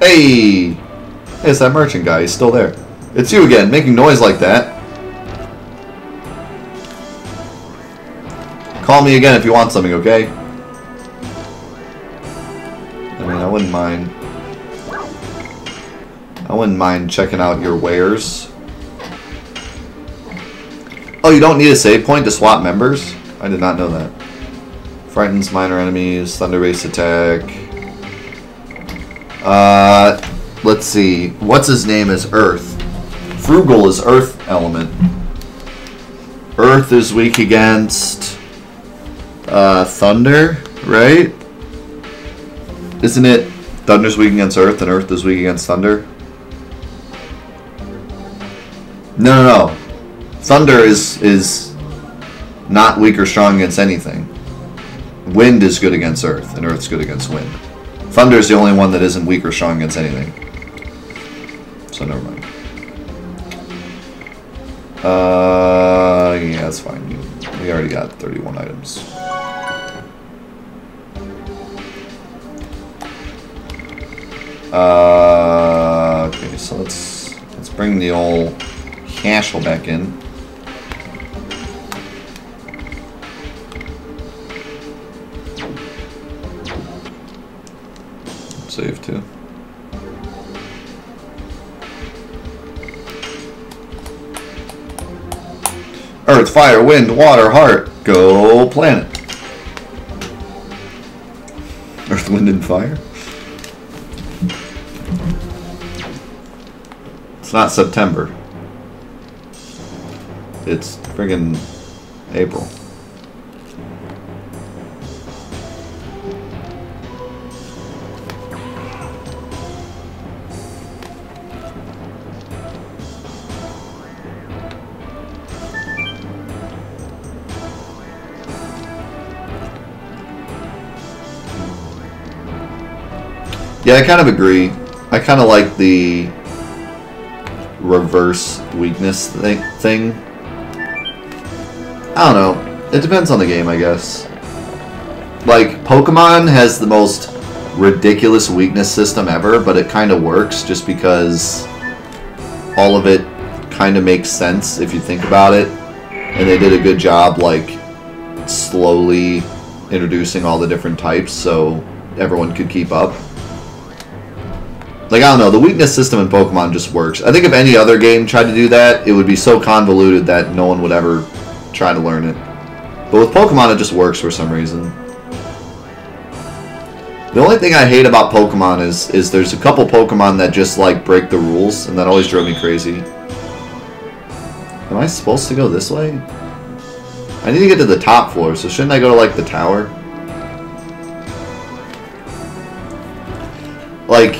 Hey! Hey, it's that merchant guy. He's still there. It's you again, making noise like that. Call me again if you want something, okay? I mean, I wouldn't mind. I wouldn't mind checking out your wares. Oh, you don't need a save point to swap members? I did not know that. Frightens minor enemies, thunder-based attack. Let's see. What's his name is Earth. Frugal is Earth element. Earth is weak against Thunder, right? Isn't it Thunder's weak against Earth and Earth is weak against Thunder? No. Thunder is not weak or strong against anything. Wind is good against Earth, and Earth's good against Wind. Thunder is the only one that isn't weak or strong against anything. So never mind. Yeah, that's fine. We already got 31 items. Okay, so let's bring the old Cashel back in. Save too. Earth, fire, wind, water, heart. Go planet. Earth, wind, and fire. It's not September. It's friggin' April. Yeah, I kind of agree. I kind of like the reverse weakness thing. I don't know. It depends on the game, I guess. Like, Pokemon has the most ridiculous weakness system ever, but it kind of works just because all of it kind of makes sense if you think about it. And they did a good job, like, slowly introducing all the different types so everyone could keep up. Like, I don't know, the weakness system in Pokemon just works. I think if any other game tried to do that, it would be so convoluted that no one would ever try to learn it. But with Pokemon, it just works for some reason. The only thing I hate about Pokemon is there's a couple Pokemon that just, like, break the rules, and that always drove me crazy. Am I supposed to go this way? I need to get to the top floor, so shouldn't I go to, like, the tower? Like,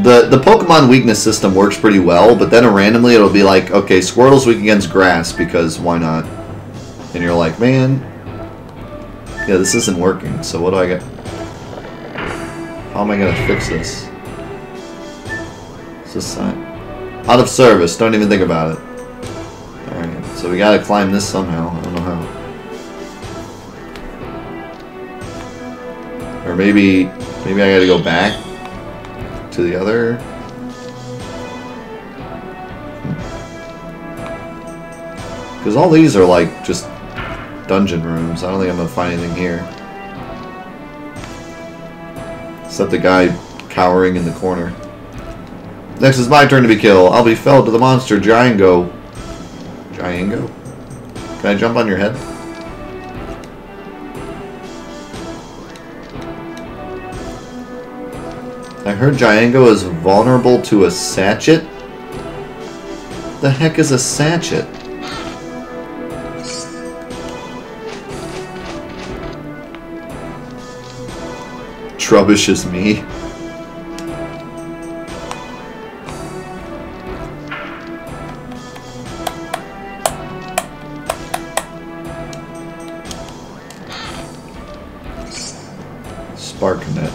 the Pokemon weakness system works pretty well, but then randomly it'll be like, okay, Squirtle's weak against grass, because why not? And you're like, man, yeah, this isn't working, so what do I get? How am I going to fix this? Is this sign? Out of service, don't even think about it. Alright, so we gotta climb this somehow, I don't know how. Or maybe I gotta go back to the other. Because all these are like just dungeon rooms. I don't think I'm gonna find anything here. Except the guy cowering in the corner. Next is my turn to be killed. I'll be felled to the monster Giango. Giango? Can I jump on your head? I heard Giango is vulnerable to a sachet? The heck is a sachet? Trubbish is me. Sparknet.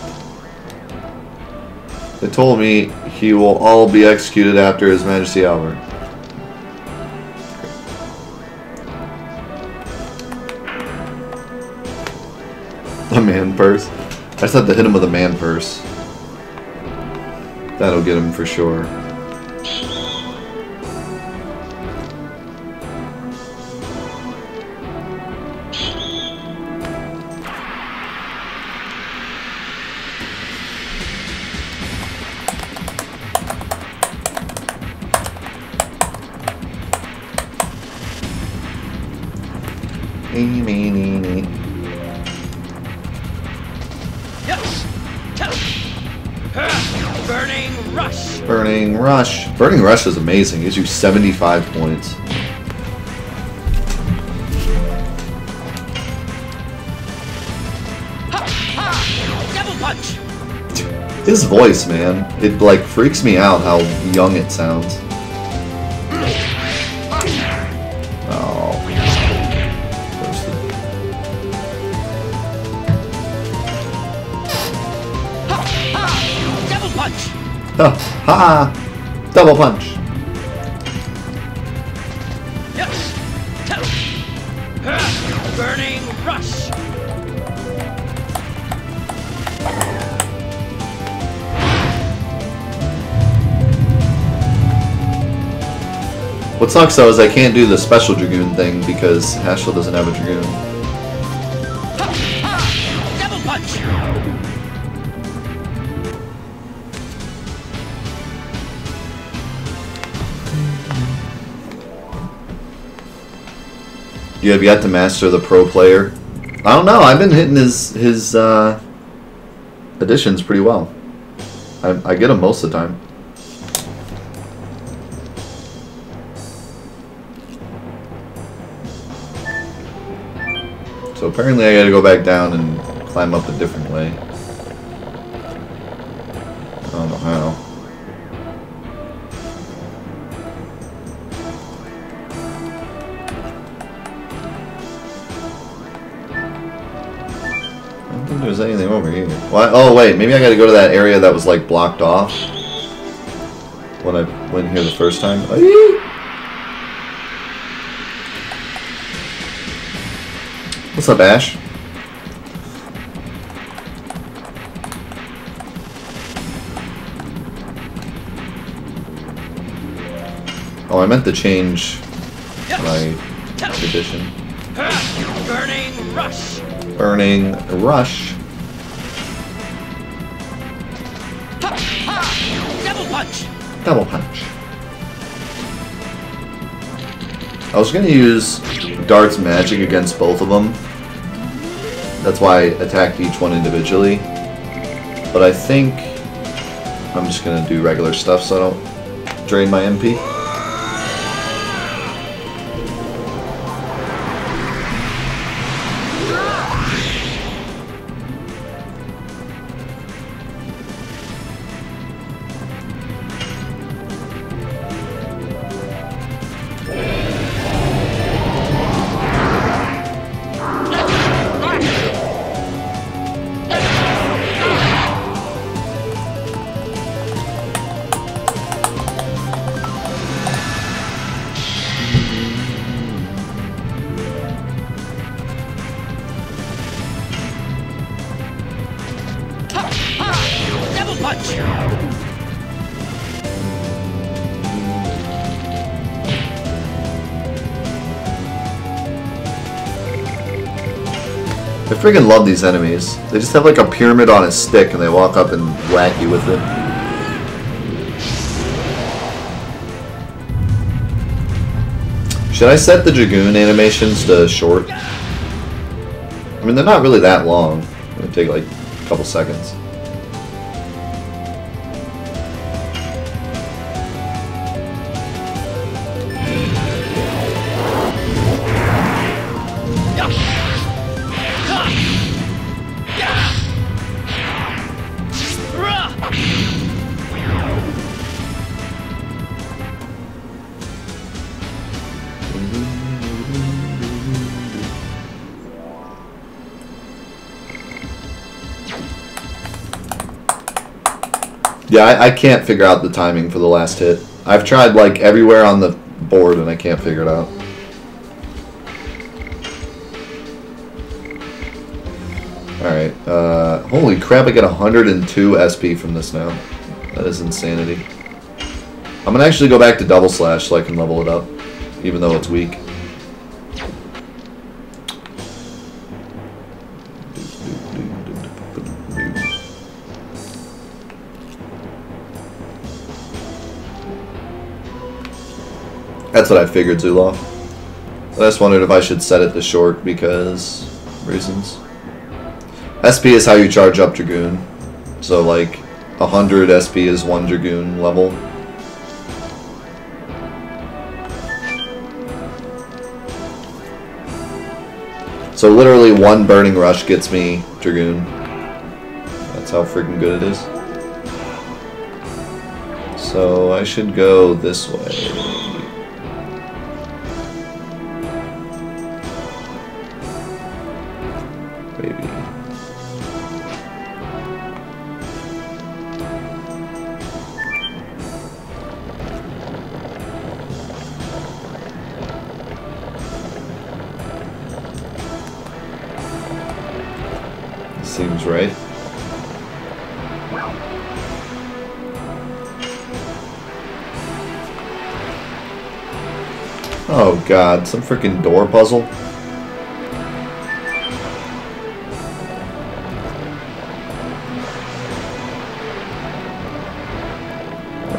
They told me he will all be executed after His Majesty Albert. A man purse? I just had to hit him with a man purse. That'll get him for sure. Burning Rush. Burning Rush. Burning Rush is amazing. It gives you 75 points. Double punch. His voice, man. It like freaks me out how young it sounds. Oh. Double punch. Oh, ha! Double punch. Burning Rush. What sucks though is I can't do the special Dragoon thing because Hashel doesn't have a Dragoon. Double punch. You have yet to master the pro player. I don't know. I've been hitting his additions pretty well. I get them most of the time. So apparently I gotta go back down and climb up a different way. I don't know how. I don't think there's anything over here. Why? Oh wait, maybe I gotta go to that area that was like blocked off when I went here the first time. What's up, Ash? Oh, I meant to change my edition. Burning Rush. Burning Rush. Double punch. Double punch. I was gonna use Dart's magic against both of them. That's why I attacked each one individually. But I think I'm just gonna do regular stuff so I don't drain my MP. I freaking love these enemies. They just have like a pyramid on a stick and they walk up and whack you with it. Should I set the Dragoon animations to short? I mean, they're not really that long. It would take like a couple seconds. Yeah, I can't figure out the timing for the last hit. I've tried like everywhere on the board and I can't figure it out. Alright, holy crap, I get 102 SP from this now. That is insanity. I'm gonna actually go back to double slash so I can level it up, even though it's weak. That's what I figured, Zuloff. I just wondered if I should set it to short because reasons. SP is how you charge up Dragoon. So like 100 SP is 1 Dragoon level. So literally 1 Burning Rush gets me Dragoon. That's how freaking good it is. So I should go this way. Seems right. Oh god, some freaking door puzzle.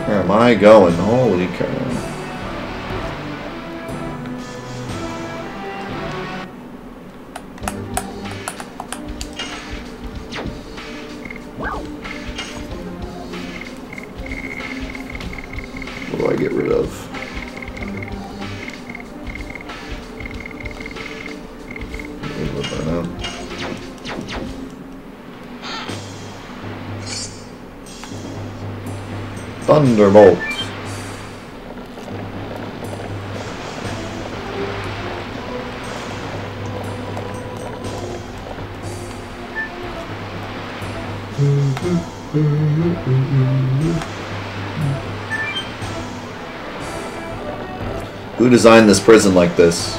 Where am I going? Holy cow. What do I get rid of? Thunderbolt. Who designed this prison like this?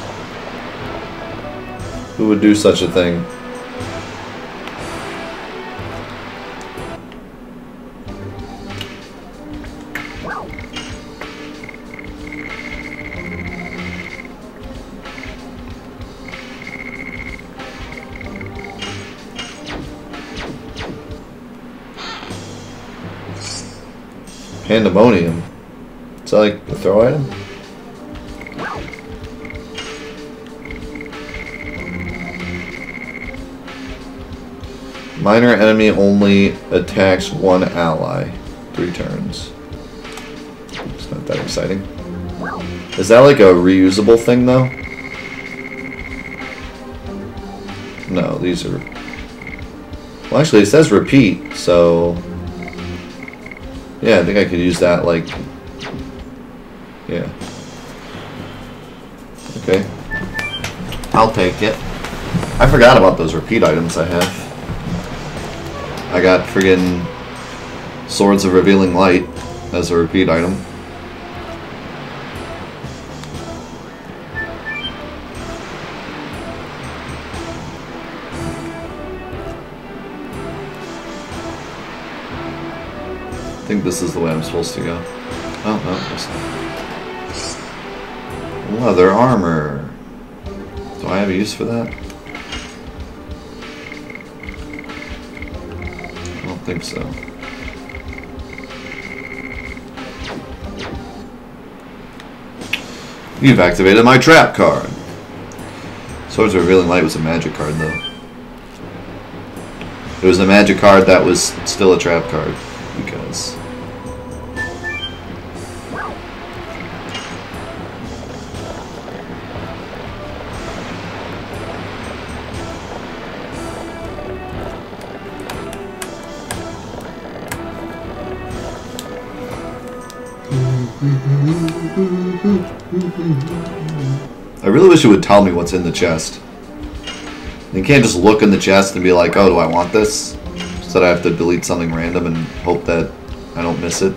Who would do such a thing? Pandemonium. Is that like a throw item? Minor enemy only attacks 1 ally. 3 turns. It's not that exciting. Is that like a reusable thing though? No, these are... Well, actually it says repeat, so... Yeah, I think I could use that, like... Yeah. Okay. I'll take it. I forgot about those repeat items I have. I got friggin' Swords of Revealing Light as a repeat item. I think this is the way I'm supposed to go. Oh, no, it's not. Leather armor. Do I have a use for that? I don't think so. You've activated my trap card. Swords of Revealing Light was a magic card, though. It was a magic card that was still a trap card, because... I really wish it would tell me what's in the chest. You can't just look in the chest and be like, oh, do I want this? Instead I have to delete something random and hope that I don't miss it.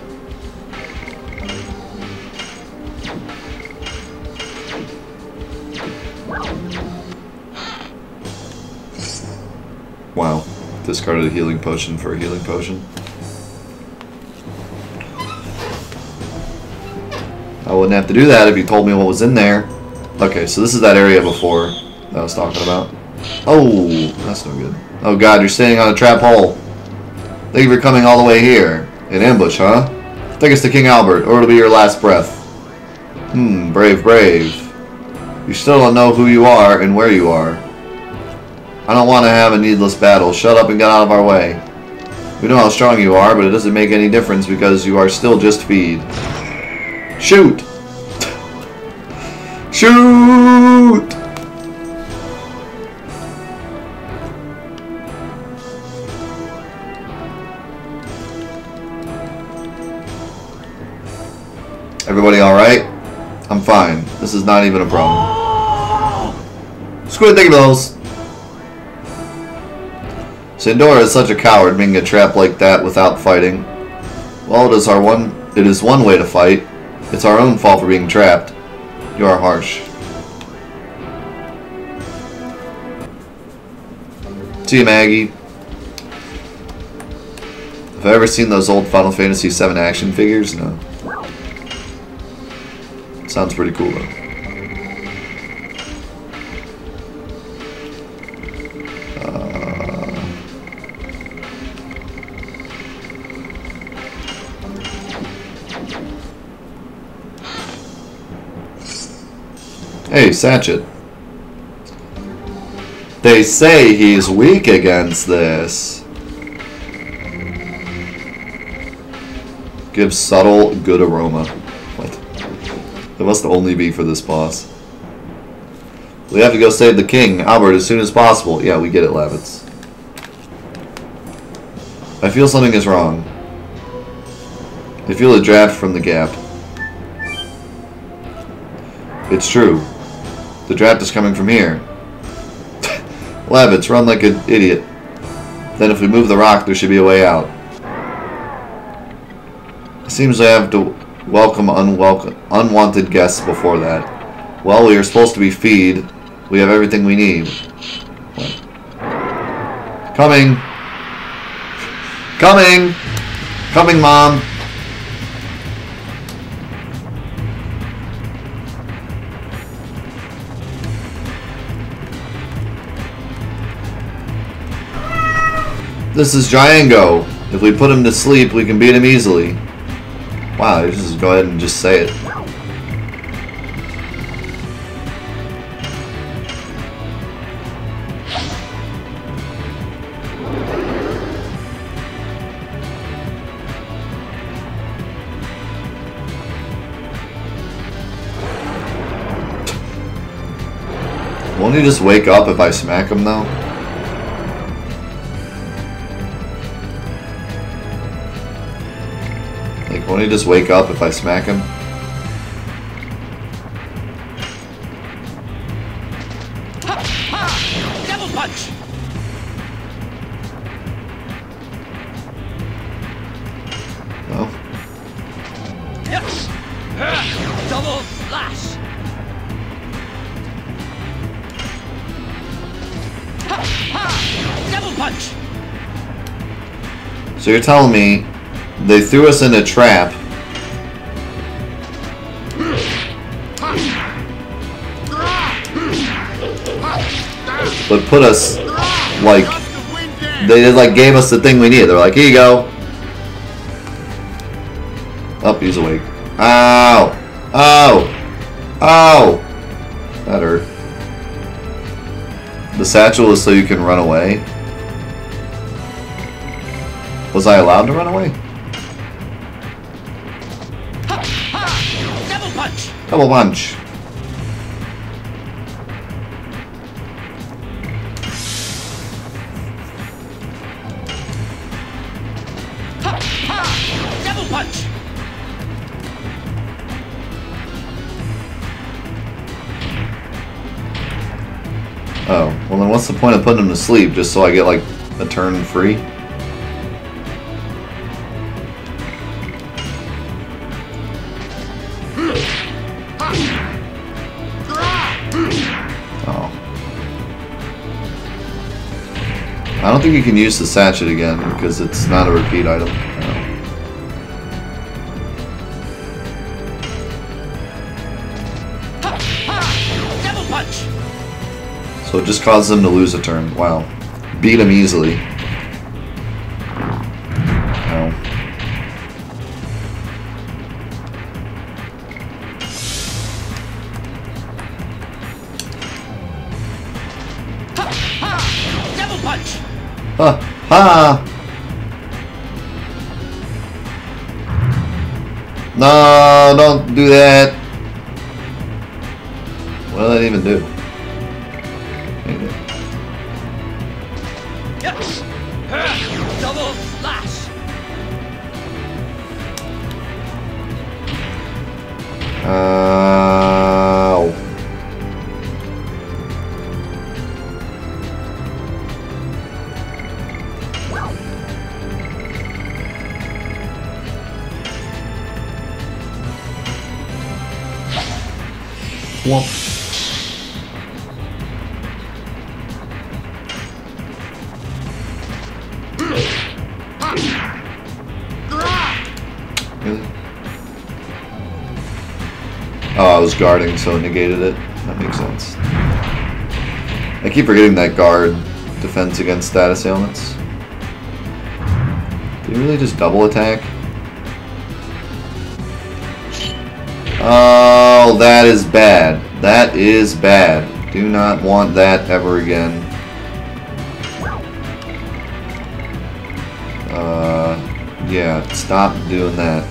Wow. Discarded a healing potion for a healing potion. I wouldn't have to do that if you told me what was in there. Okay, so this is that area before that I was talking about. Oh, that's no good. Oh god, you're standing on a trap hole. Thank you for coming all the way here. In ambush, huh? Take us to King Albert, or it'll be your last breath. Brave, brave. You still don't know who you are and where you are. I don't want to have a needless battle. Shut up and get out of our way. We know how strong you are, but it doesn't make any difference because you are still just feed. Shoot! Shoot! Everybody alright? I'm fine. This is not even a problem. Squid, think of those! Sandora is such a coward, making a trap like that without fighting. Well, it is one way to fight. It's our own fault for being trapped. You are harsh. See you, Maggie. Have I ever seen those old Final Fantasy VII action figures? No. Sounds pretty cool, though. Hey, Satchet. They say he's weak against this. Gives subtle, good aroma. What? It must only be for this boss. We have to go save the king, Albert, as soon as possible. Yeah, we get it, Lavitz. I feel something is wrong. I feel a draft from the gap. It's true. The draft is coming from here. Lavitz, run like an idiot. Then if we move the rock, there should be a way out. It seems I have to welcome unwanted guests before that. Well, we are supposed to be feed. We have everything we need. Coming! Coming! Coming, Mom! This is Django. If we put him to sleep, we can beat him easily. Wow, just go ahead and just say it. Won't he just wake up if I smack him, though? Like, won't he just wake up if I smack him? Double punch! No? Yes! Double slash! Double punch! So you're telling me they threw us in a trap but put us, like, they like gave us the thing we needed. They're like, here you go. Oh, he's awake. Ow! Ow! Ow! That hurt. The satchel is so you can run away. Was I allowed to run away? Double punch! Double punch. Double punch! Oh, well then what's the point of putting him to sleep just so I get like a turn free? Oh. I don't think you can use the sachet again because it's not a repeat item. So it just causes him to lose a turn. Wow. Beat him easily. Wow. Devil punch. Ha! Ha! No, don't do that. What did that even do? Double slash. Ow. Womp. Really? Oh, I was guarding, so it negated it. That makes sense. I keep forgetting that guard defends against status ailments. Did he really just double attack? Oh, that is bad. That is bad. Do not want that ever again. Yeah, stop doing that.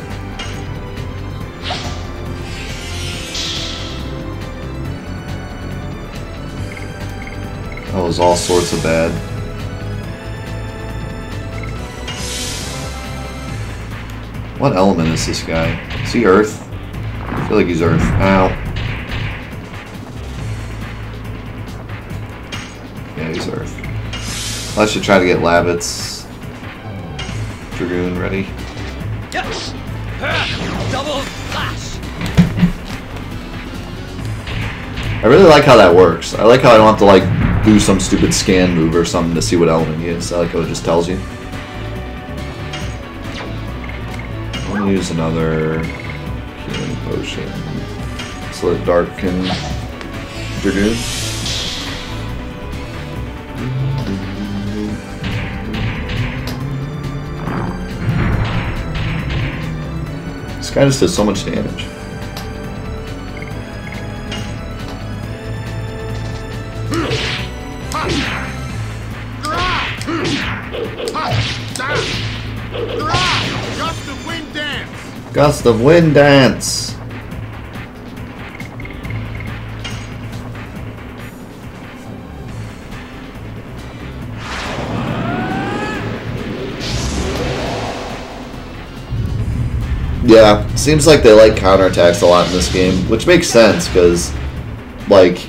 That was all sorts of bad. What element is this guy? Is he Earth? I feel like he's Earth. Ow. Yeah, he's Earth. I should try to get Labbits. Dragoon ready. Yes. Double slash. I really like how that works. I like how I don't have to like do some stupid scan move or something to see what element he is. I like how it just tells you. I'm gonna use another healing potion. So let Darken Dragoon. This guy just does so much damage. Gust of wind dance. Gust of wind dance. Yeah, seems like they like counterattacks a lot in this game, which makes sense because, like,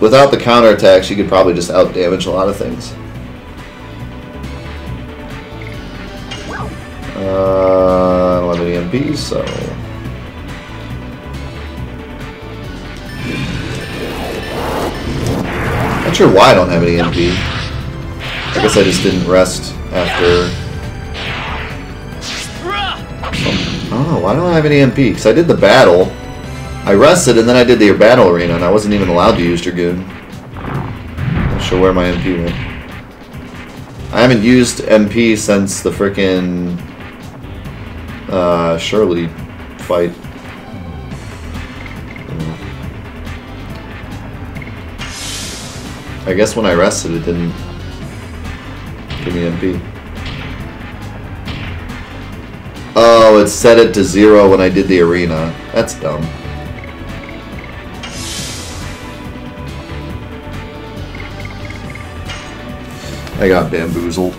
without the counterattacks, you could probably just outdamage a lot of things. I don't have any MPs, so. Not sure why I don't have any MP. I guess I just didn't rest after. Oh, why don't I have any MP? Because I did the battle. I rested and then I did the battle arena and I wasn't even allowed to use Dragoon. Not sure where my MP went. I haven't used MP since the frickin' Shirley fight. I guess when I rested it didn't give me MP. Oh, it set it to 0 when I did the arena. That's dumb. I got bamboozled.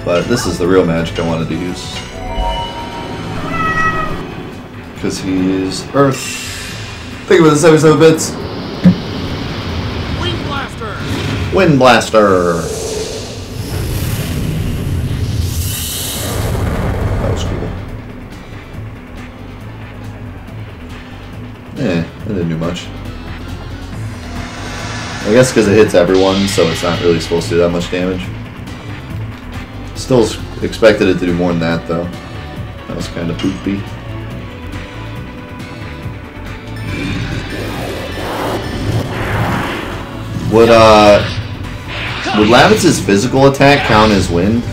But this is the real magic I wanted to use. Because he's Earth. Think of it as 77 bits. Wind blaster. Wind Blaster. That was cool. It didn't do much. I guess because it hits everyone, so it's not really supposed to do that much damage. Still expected it to do more than that, though. That was kind of poopy. Would Lavitz's physical attack count as wind?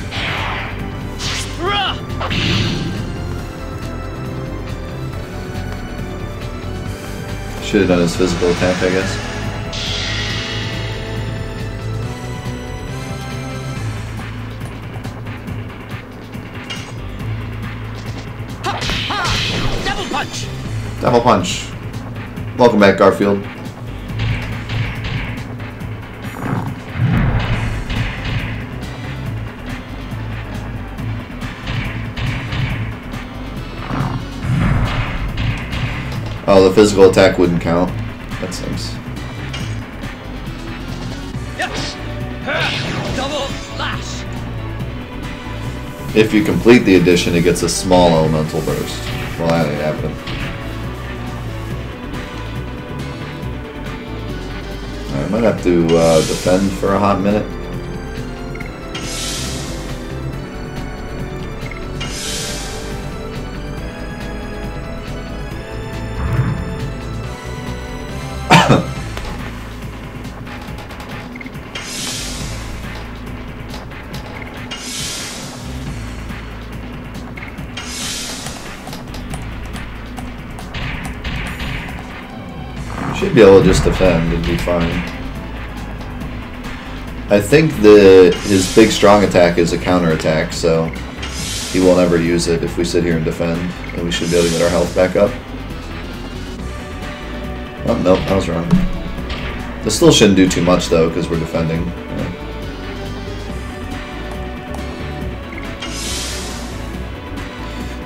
Should have done his physical attack, I guess. Double punch. Devil punch. Welcome back, Garfield. Oh, the physical attack wouldn't count. That sucks. Yes. Double slash. If you complete the addition, it gets a small elemental burst. Well, that ain't happening. I might have to defend for a hot minute. Should be able to just defend and be fine. I think his big strong attack is a counter attack, so he will never use it if we sit here and defend, and we should be able to get our health back up. Oh, nope, I was wrong. This still shouldn't do too much, though, because we're defending.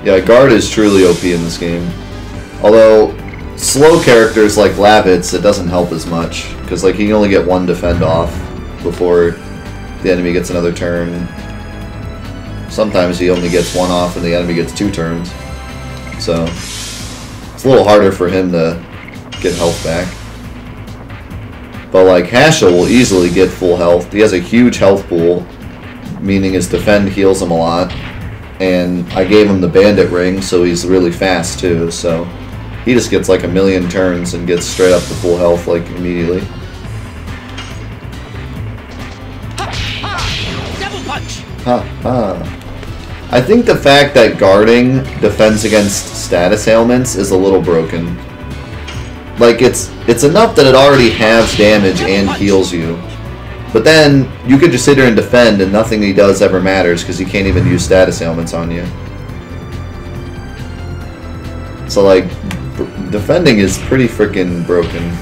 Yeah, guard is truly OP in this game. Although, slow characters like Lavitz, it doesn't help as much, because like he can only get one defend off before the enemy gets another turn. Sometimes he only gets one off and the enemy gets 2 turns. So it's a little harder for him to get health back. But like Hashel will easily get full health. He has a huge health pool, meaning his defend heals him a lot. And I gave him the bandit ring, so he's really fast too, so he just gets like a million turns and gets straight up to full health like immediately. Double punch. I think the fact that guarding defends against status ailments is a little broken. Like it's enough that it already halves damage and heals you. But then you could just sit here and defend and nothing he does ever matters because he can't even use status ailments on you. So like defending is pretty freaking broken.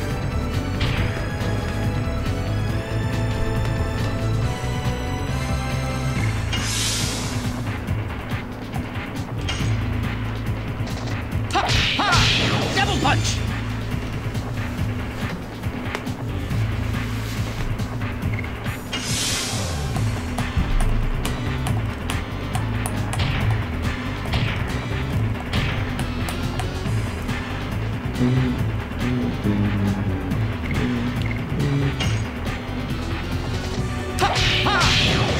Double punch.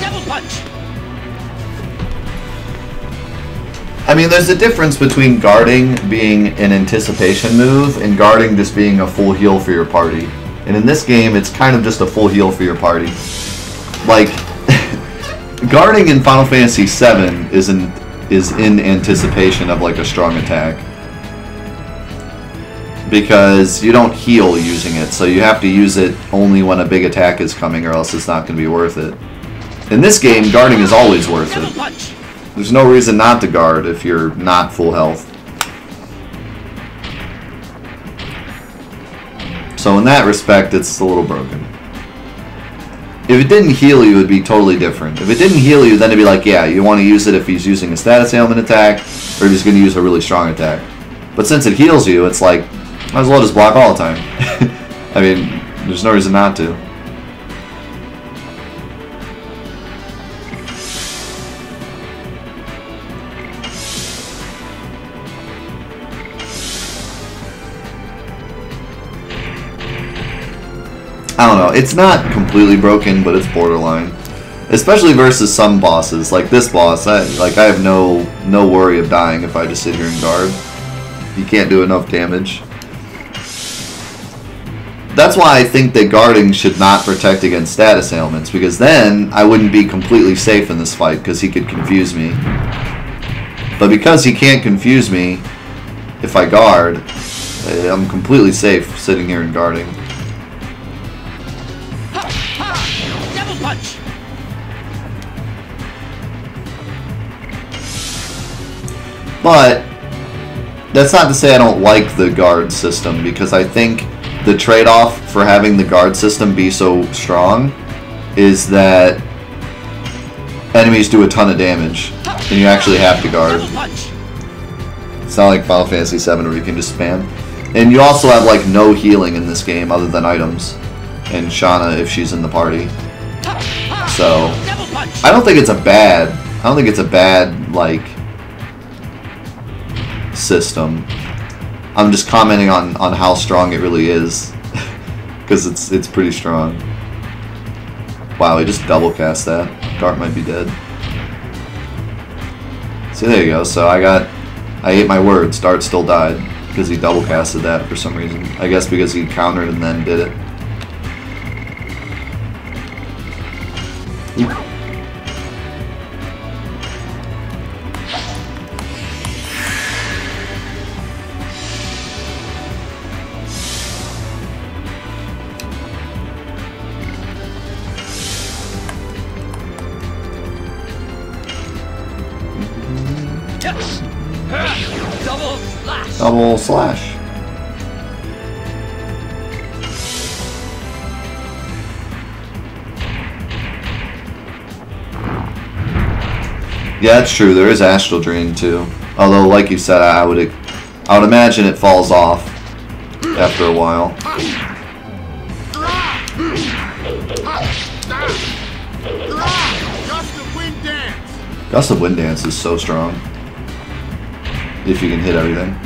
Double punch. I mean, there's a difference between guarding being an anticipation move and guarding just being a full heal for your party. And in this game, it's kind of just a full heal for your party. Like, guarding in Final Fantasy VII is in anticipation of like a strong attack. Because you don't heal using it, so you have to use it only when a big attack is coming or else it's not going to be worth it. In this game, guarding is always worth it. There's no reason not to guard if you're not full health. So in that respect, it's a little broken. If it didn't heal you, it would be totally different. If it didn't heal you, then it'd be like, yeah, you want to use it if he's using a status ailment attack, or if he's going to use a really strong attack. But since it heals you, it's like, might as well just block all the time. I mean, there's no reason not to. I don't know. It's not completely broken, but it's borderline. Especially versus some bosses, like this boss. I have no worry of dying if I just sit here and guard. You can't do enough damage. That's why I think that guarding should not protect against status ailments, because then I wouldn't be completely safe in this fight, because he could confuse me. But because he can't confuse me if I guard, I'm completely safe sitting here and guarding. Double punch. But that's not to say I don't like the guard system, because I think the trade-off for having the guard system be so strong is that enemies do a ton of damage, and you actually have to guard. It's not like Final Fantasy VII where you can just spam. And you also have like no healing in this game other than items, and Shauna if she's in the party. So I don't think it's a bad like system. I'm just commenting on how strong it really is, because it's pretty strong. Wow, he just double cast that. Dart might be dead. See, there you go. So I ate my words. Dart still died because he double casted that for some reason. I guess because he countered and then did it. Ooh. Double slash. Yeah, it's true. There is Astral Drain too. Although, like you said, I would imagine it falls off after a while. Gust of Wind Dance is so strong. If you can hit everything.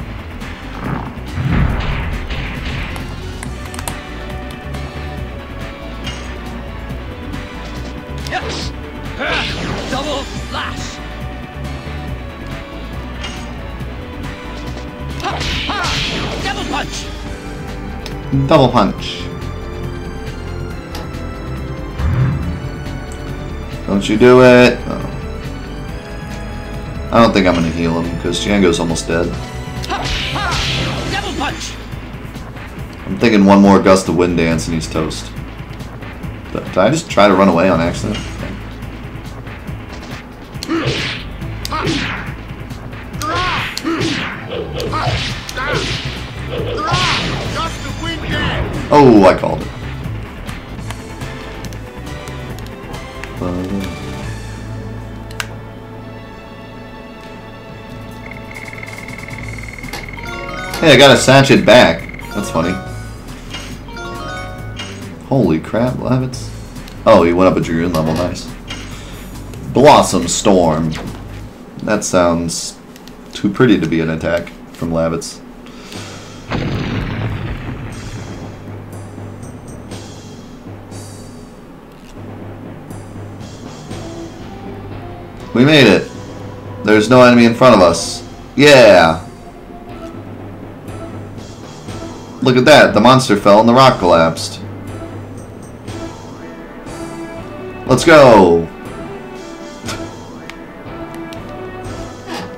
Double slash. Double punch. Double punch. Don't you do it. Oh. I don't think I'm going to heal him because Django's almost dead. Double punch. I'm thinking one more Gust of Wind Dance and he's toast. Did I just try to run away on accident? Oh, I called it. Hey, I got a sachet back. That's funny. Holy crap, Lavitz. Oh, he went up a Dragoon level, nice. Blossom Storm. That sounds too pretty to be an attack from Lavitz. We made it. There's no enemy in front of us. Yeah. Look at that. The monster fell and the rock collapsed. Let's go.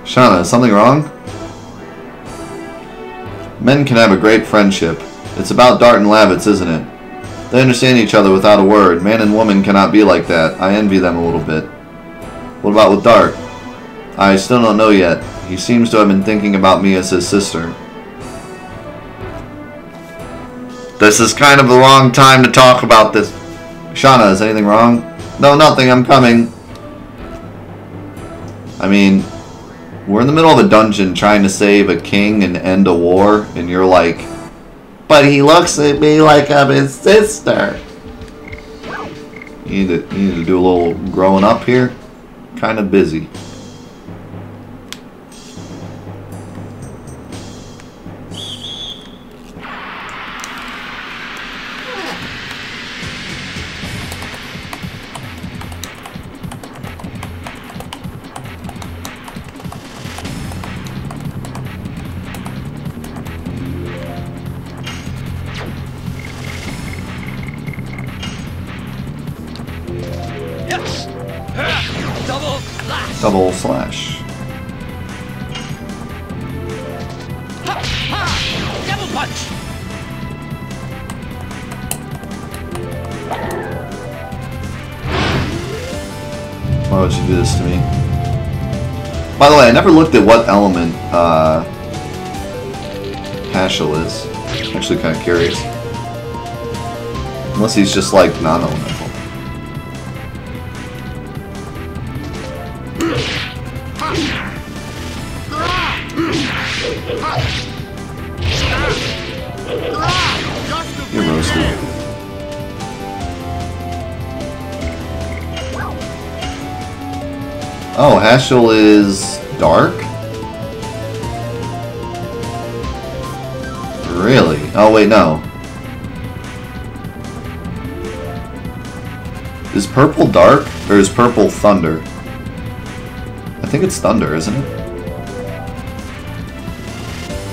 Shauna, is something wrong? Men can have a great friendship. It's about Dart and Lavitz, isn't it? They understand each other without a word. Man and woman cannot be like that. I envy them a little bit. What about with Dart? I still don't know yet. He seems to have been thinking about me as his sister. This is kind of the wrong time to talk about this. Shauna, is anything wrong? No, nothing. I'm coming. I mean, we're in the middle of a dungeon trying to save a king and end a war, and you're like, but he looks at me like I'm his sister. You need to do a little growing up here. Kind of busy. Double slash. Double punch. Why would you do this to me? By the way, I never looked at what element Hashel is. I'm actually kind of curious. Unless he's just like non-elemental. You're roasted. Oh, Hashel is dark? Really? Oh wait, no. Is purple dark, or is purple thunder? I think it's thunder, isn't it?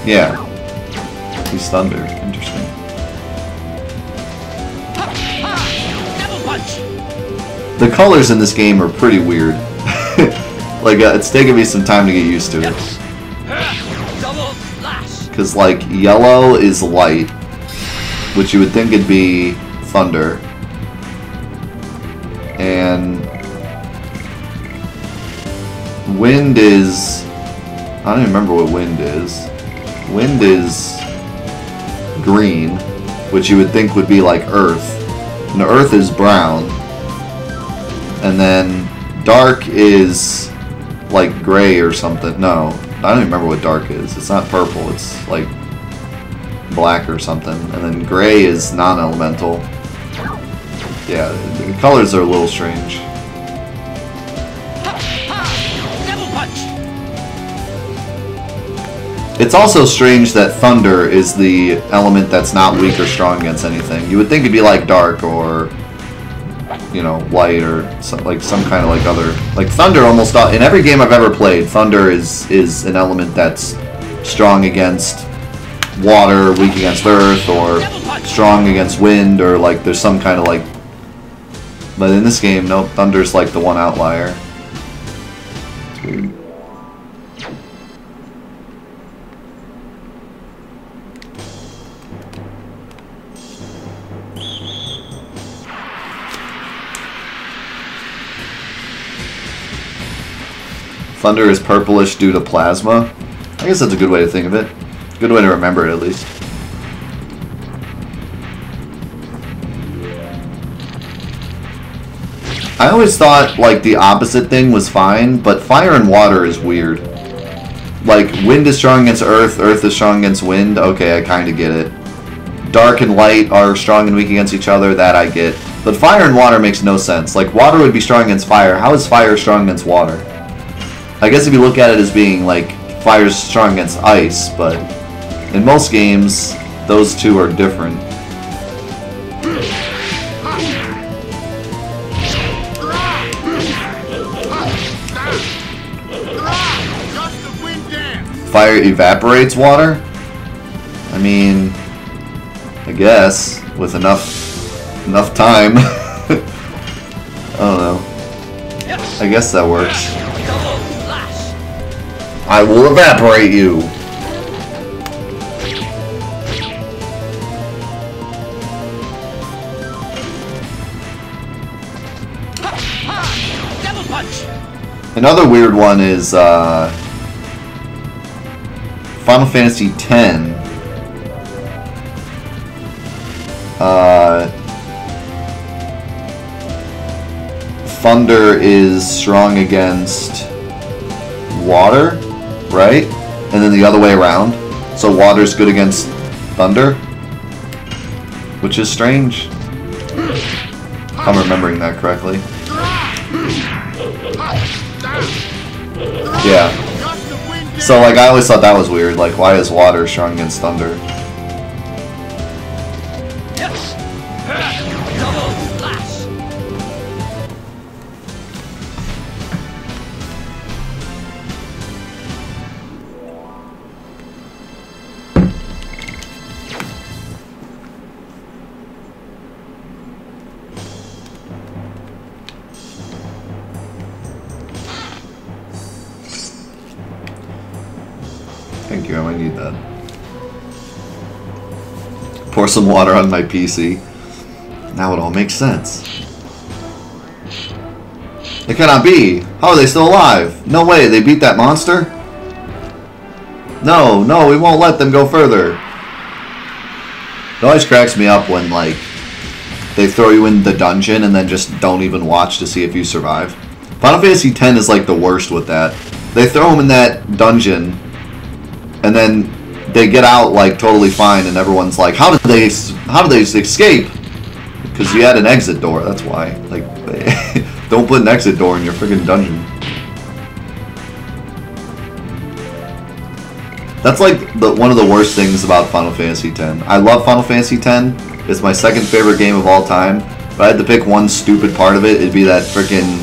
Yeah. He's thunder. Interesting. Double punch. The colors in this game are pretty weird. Like, it's taken me some time to get used to it. Double slash. Because, like, yellow is light, which you would think would be thunder. And wind is... I don't even remember what wind is. Wind is green, which you would think would be like earth. And earth is brown. And then dark is like gray or something. No, I don't even remember what dark is. It's not purple, it's like black or something. And then gray is non-elemental. Yeah, the colors are a little strange. Double punch. It's also strange that thunder is the element that's not weak or strong against anything. You would think it'd be like dark or, you know, light or some kind of like other... Like thunder almost... In every game I've ever played, thunder is an element that's strong against water, weak against earth, or strong against wind, or like there's some kind of like... But in this game, no, thunder's like the one outlier. It's weird. Thunder is purplish due to plasma. I guess that's a good way to think of it. Good way to remember it, at least. I always thought, like, the opposite thing was fine, but fire and water is weird. Like, wind is strong against earth, earth is strong against wind. Okay, I kind of get it. Dark and light are strong and weak against each other. That I get. But fire and water makes no sense. Like, water would be strong against fire. How is fire strong against water? I guess if you look at it as being, like, fire's strong against ice, but in most games, those two are different. Fire evaporates water? I mean, I guess, with enough time. I don't know. I guess that works. I will evaporate you! Double punch. Another weird one is Final Fantasy X. Thunder is strong against water, right? And then the other way around. So water's good against thunder, which is strange. If I'm remembering that correctly. Yeah. So, like, I always thought that was weird. Like, why is water strong against thunder? Double slash. Thank you, I might need that. Pour some water on my PC. Now it all makes sense. It cannot be! How are they still alive? No way, they beat that monster? No, no, we won't let them go further. It always cracks me up when, like, they throw you in the dungeon and then just don't even watch to see if you survive. Final Fantasy X is, like, the worst with that. They throw them in that dungeon, and then they get out, like, totally fine, and everyone's like, how did they escape? Because you had an exit door, that's why. Like, don't put an exit door in your freaking dungeon. That's like one of the worst things about Final Fantasy X. I love Final Fantasy X. It's my second favorite game of all time. If I had to pick one stupid part of it, it'd be that freaking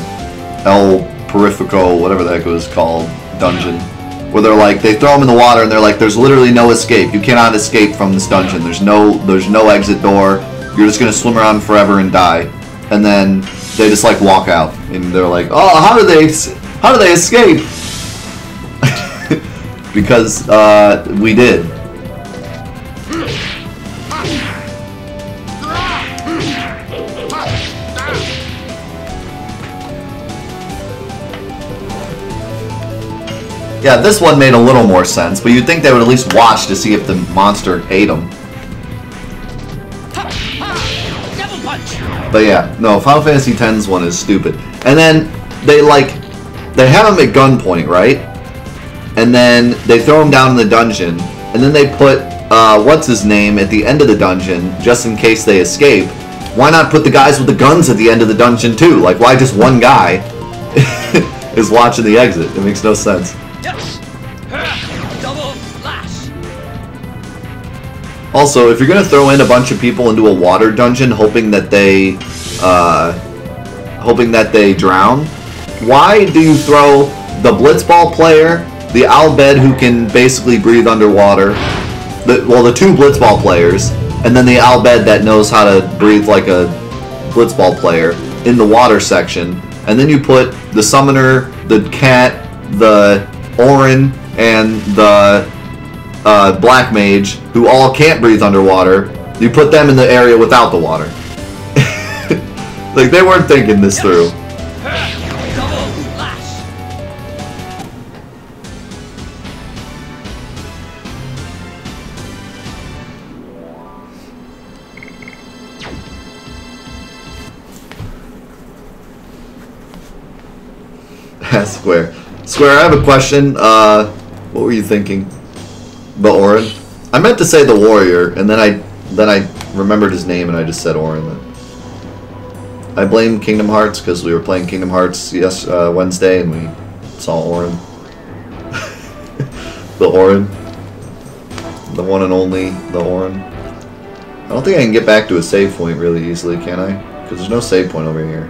El Perifico, whatever the heck it was called, dungeon. Where they're like, they throw them in the water and they're like, there's literally no escape. You cannot escape from this dungeon. There's no exit door. You're just gonna swim around forever and die. And then they just like walk out and they're like, oh, how do they escape? Because we did. Yeah, this one made a little more sense, but you'd think they would at least watch to see if the monster ate them. But yeah, no, Final Fantasy X's one is stupid. And then they have him at gunpoint, right? And then they throw him down in the dungeon, and then they put what's his name at the end of the dungeon just in case they escape. Why not put the guys with the guns at the end of the dungeon too? Like, why just one guy is watching the exit? It makes no sense. Double flash. Also, if you're gonna throw in a bunch of people into a water dungeon hoping that they drown, why do you throw the blitzball player, the Albed who can basically breathe underwater, the two blitzball players, and then the Albed that knows how to breathe like a blitzball player in the water section, and then you put the summoner, the cat, the Auron, and the black mage, who all can't breathe underwater. You put them in the area without the water. Like, they weren't thinking this through. Double flash. Square. Square, I have a question. What were you thinking? The Auron? I meant to say the warrior, and then I remembered his name and I just said Auron. I blame Kingdom Hearts because we were playing Kingdom Hearts Wednesday and we saw Auron. The Auron. The one and only, the Auron. I don't think I can get back to a save point really easily, can I? Because there's no save point over here.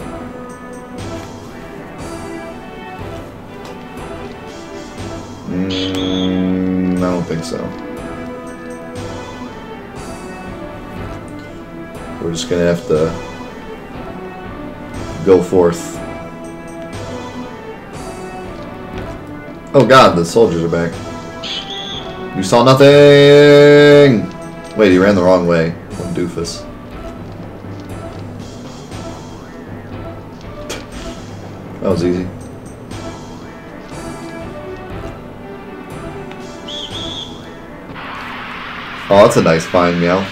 I don't think so. We're just gonna have to go forth. Oh god, the soldiers are back. You saw nothing! Wait, he ran the wrong way. One doofus. That was easy. Oh, that's a nice find, Meow.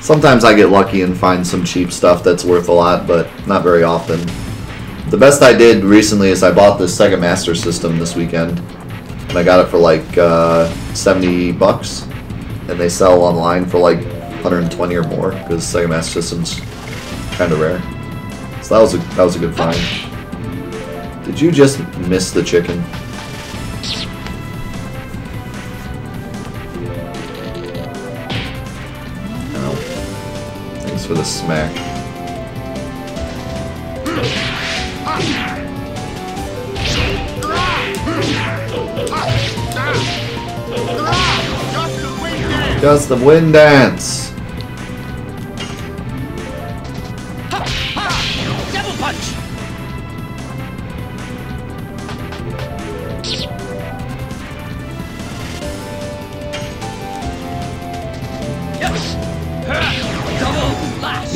Sometimes I get lucky and find some cheap stuff that's worth a lot, but not very often. The best I did recently is I bought this Sega Master System this weekend. And I got it for like 70 bucks. And they sell online for like 120 or more, because Sega Master System's kind of rare. So that was a good find. Did you just miss the chicken? For the smack. Just the wind dance. Double punch.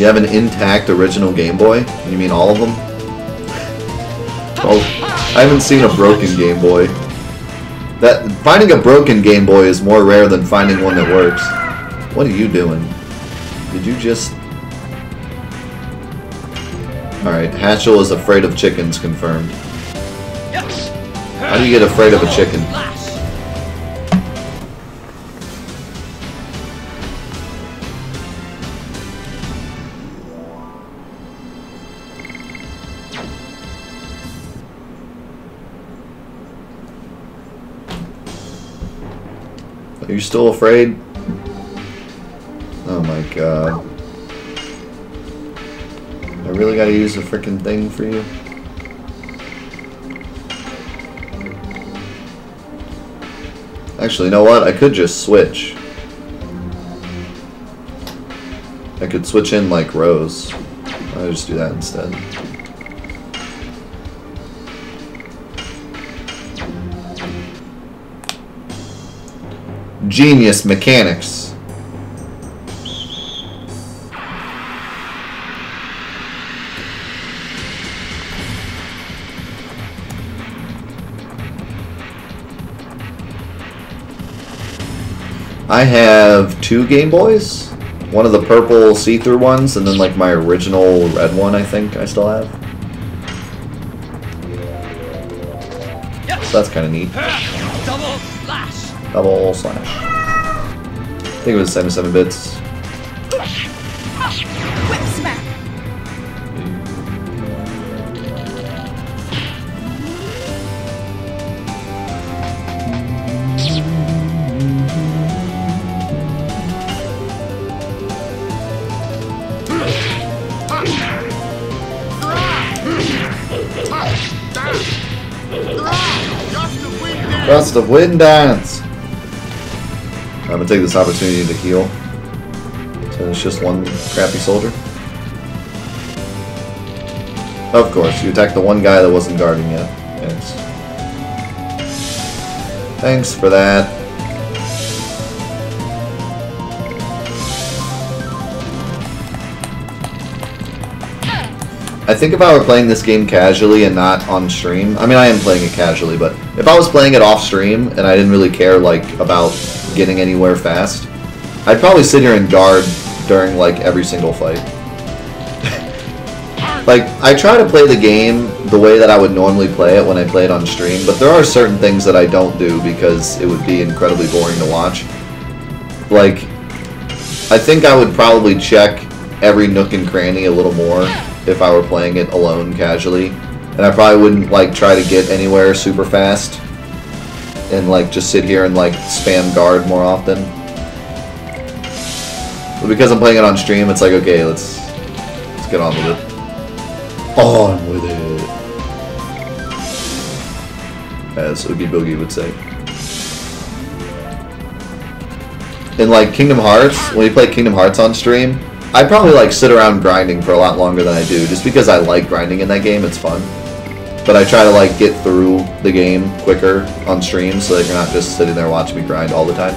You have an intact original Game Boy? You mean all of them? Well, I haven't seen a broken Game Boy. Finding a broken Game Boy is more rare than finding one that works. What are you doing? Did you just... Alright, Hatchel is afraid of chickens confirmed. How do you get afraid of a chicken? Are you still afraid? Oh my god. I really gotta use the frickin' thing for you? Actually, you know what? I could just switch. I could switch in like rows. I'll just do that instead. Genius mechanics. I have 2 Game Boys. One of the purple see-through ones, and then like my original red one I think I still have. So that's kind of neat. Double slash. Double slash. I think it was 77 bits. Quick smack. Gust of Wind Dance! I'm gonna take this opportunity to heal. So it's just one crappy soldier. Of course, you attacked the one guy that wasn't guarding yet. Thanks. Thanks for that. I think if I were playing this game casually and not on stream, I mean I am playing it casually, but if I was playing it off stream and I didn't really care like about getting anywhere fast, I'd probably sit here and guard during like every single fight. Like, I try to play the game the way that I would normally play it when I play it on stream, but there are certain things that I don't do because it would be incredibly boring to watch. Like, I think I would probably check every nook and cranny a little more if I were playing it alone casually, and I probably wouldn't like try to get anywhere super fast and like just sit here and like spam guard more often. But because I'm playing it on stream, it's like, okay, let's get on with it. On with it, as Oogie Boogie would say. In like Kingdom Hearts, when you play Kingdom Hearts on stream, I probably like sit around grinding for a lot longer than I do, just because I like grinding in that game. It's fun, but I try to like get through the game quicker on stream so that you're not just sitting there watching me grind all the time.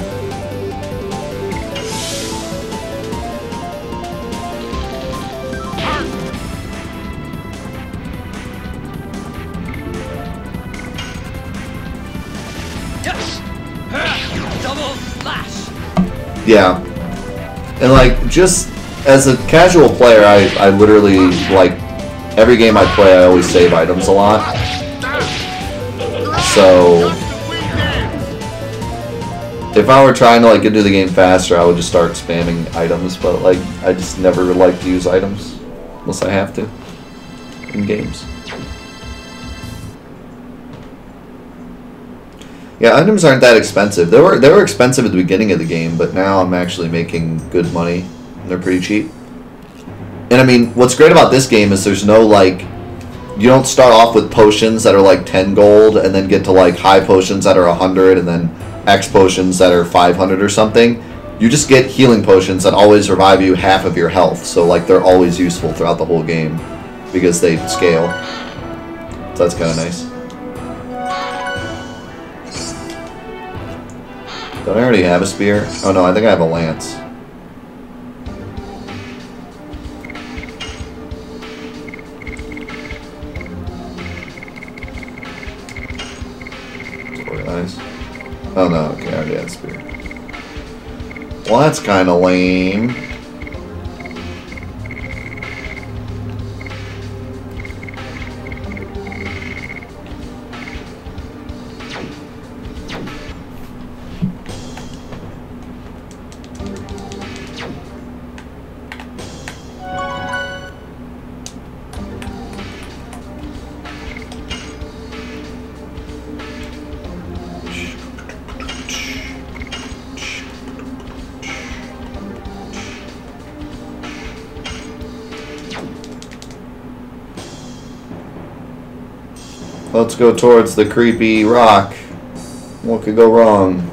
Double slash. Yeah, and like just as a casual player, I literally like every game I play, I always save items a lot. So if I were trying to like get into the game faster, I would just start spamming items. But like I just never like to use items unless I have to in games. Yeah, items aren't that expensive. They were expensive at the beginning of the game, but now I'm actually making good money. And they're pretty cheap. And I mean, what's great about this game is there's no like, you don't start off with potions that are like 10 gold and then get to like high potions that are 100 and then X potions that are 500 or something. You just get healing potions that always revive you half of your health. So like they're always useful throughout the whole game because they scale. So that's kind of nice. Don't I already have a spear? Oh no, I think I have a lance. Organize. Oh no, okay, I already had Spear. Well, that's kind of lame. Let's go towards the creepy rock. What could go wrong?